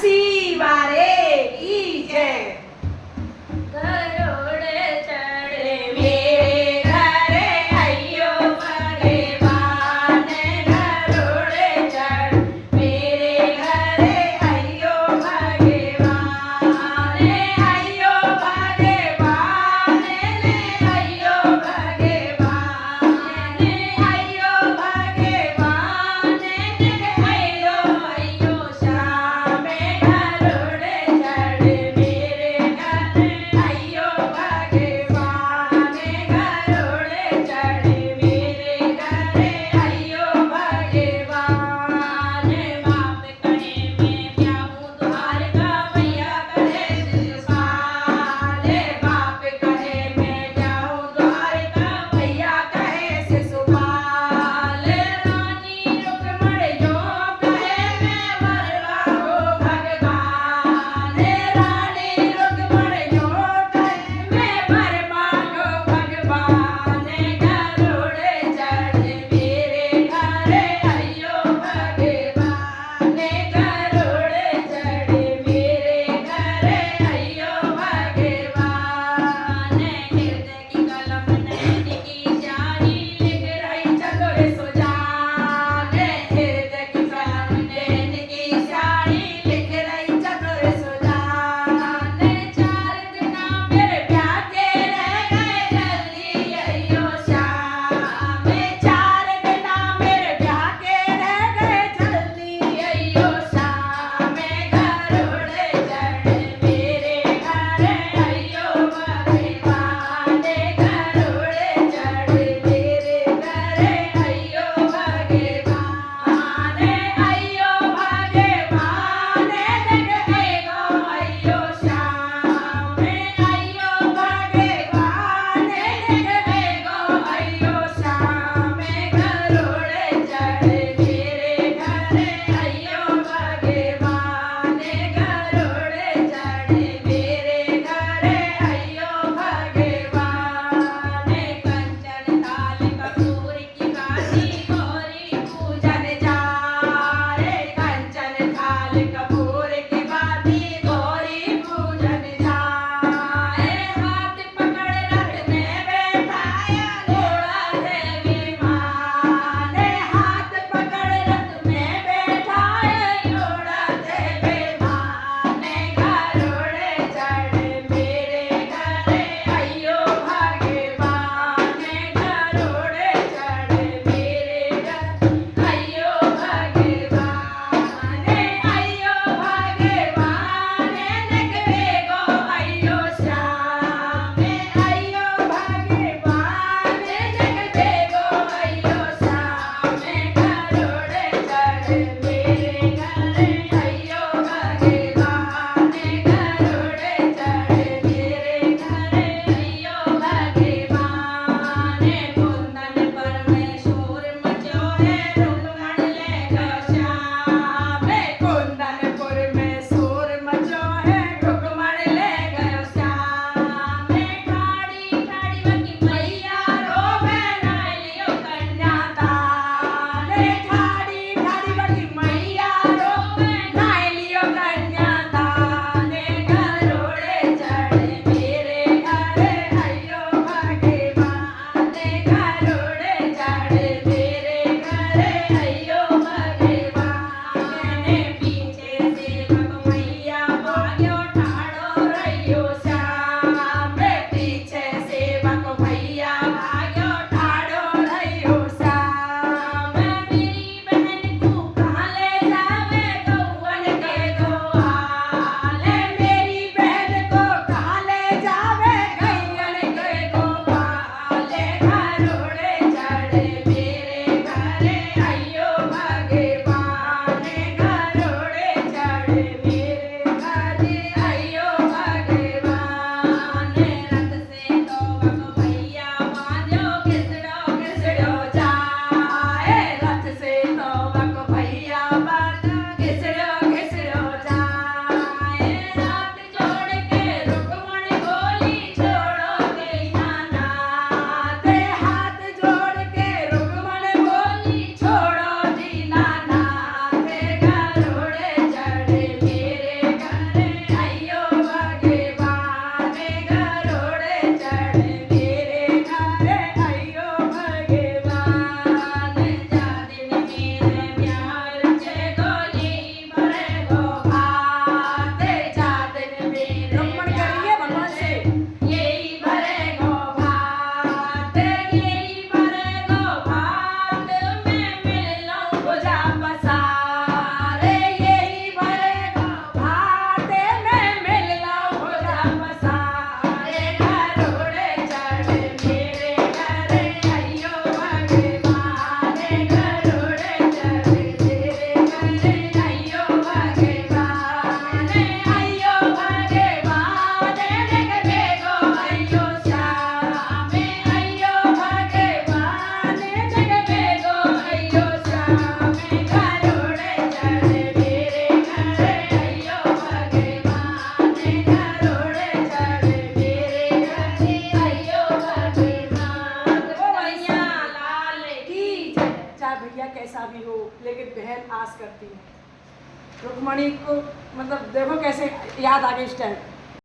नरसी वारे की जय। गरुड़ चढ़े मेरे घरे अयो भगवान, गरुड़ चढ़ मेरे घरे अयो भगवान, अयो भगवान ने अयो भगवान, अयो भगवान ने अयो अयो श्याम गरुड़ चढ़ मेरे घरे अयो भगवान, गरुड़ चढ़ मेरे घरे अयो भगवान। बाप कहे मैं ब्याहूं द्वार का, भैया कहे शिशुपाल, बाप कहे मैं ब्याहूं द्वार का, भैया कहे शिशुपाल। रानी रुक्मण जो कहे मैं वरवा हो भगवान, रानी रुक्मण जो कहे मैं वरवा हो भगवान, गरुड़ चढ़ मेरे घरे अयो भगवान, गरुड़ चढ़ मेरे घरे अयो भगवान। हृदय की कलम नैन की स्याही लिख रही चतुर सुजान, हृदय की कलम नैन की स्याही लिख रही चतुर सुजान। 4 दिना मेरे ब्याह के रह गए जल्दी अयो श्याम, 4 दिना मेरे ब्याह के रह गए जल्दी अयो श्याम, गरुड़ चढ़ मेरे घरे अयो भगवान, गरुड़ चढ़ मेरे घरे अयो भगवान, अयो भगवान देख एगो अयो श्याम, अयो भगवान देख एगो अयो श्याम, गरुड़ चढ़ मेरे घरे अयो भगवान, गरुड़ चढ़ मेरे घरे अयो भगवान। कंचन थाल कपूर की कांटी गौरी पूजन जाए, कंचन थाल कपूर की बाती गौरी पूजन जाए। हाथ पकड़ रथ में बैठाया घोड़ा है विमान, हाथ पकड़ रथ में बैठाया घोड़ा है विमान, गरुड़ चढ़ मेरे घरे अयो भगवान, गरुड़ चढ़ मेरे घरे अयो भगवान, अयो भगवान देख एगो अयो श्याम, अयो भगवान देख एगो अयो श्याम, गरुड़ चढ़ मेरे घरे अयो भगवान, गरुड़ चढ़ मेरे घरे अयो भगवान। कुंदन पर में शोर मचो है रुक्मण ले गो श्याम, कुंदनपुर में शोर मचो है रुक्मण ले गयो श्याम। ठाड़ी ठाड़ी बकी मैया रोवे नाय लियो कन्यादान, ठाड़ी ठाड़ी बकी मैया रोवे नाय लियो कन्यादान, गरुड़ चढ़ मेरे घरे अयो भगवान, गरुड़ चढ़ मेरे घरे अयो भगवान। पीछे सेवक मैया भाग्यो ठाड़ो रहियो श्याम, पीछे सेवक मैया भाग्यो ठाड़ो रहियो श्याम। मेरी बहन को कहाँ ले जावे गौवन के गोहाल, मेरी बहन को कहाँ ले जावे गौवन के गोपाल, गरुड़ चढ़ मेरे घरे अयो भगवान, गरुड़ चढ़ मेरे घरे अयो भगवान। रथ से तो बक भैया बांधो घिसड़ो घिसड़ो जाए, रथ से तो बक भैया बांधो घिसड़ो घिसड़ो जाए। हाथ जोड़ के रुक्मण बोली छोड़ो के नानाथ, हाथ जोड़ के रुक्मण बोली छोड़ो दीनानाथ, गरुड़ चढ़ चाहे भैया कैसा भी हो, लेकिन बहन आस करती है। रुक्मणी को मतलब देखो कैसे याद आ गई इस टाइम।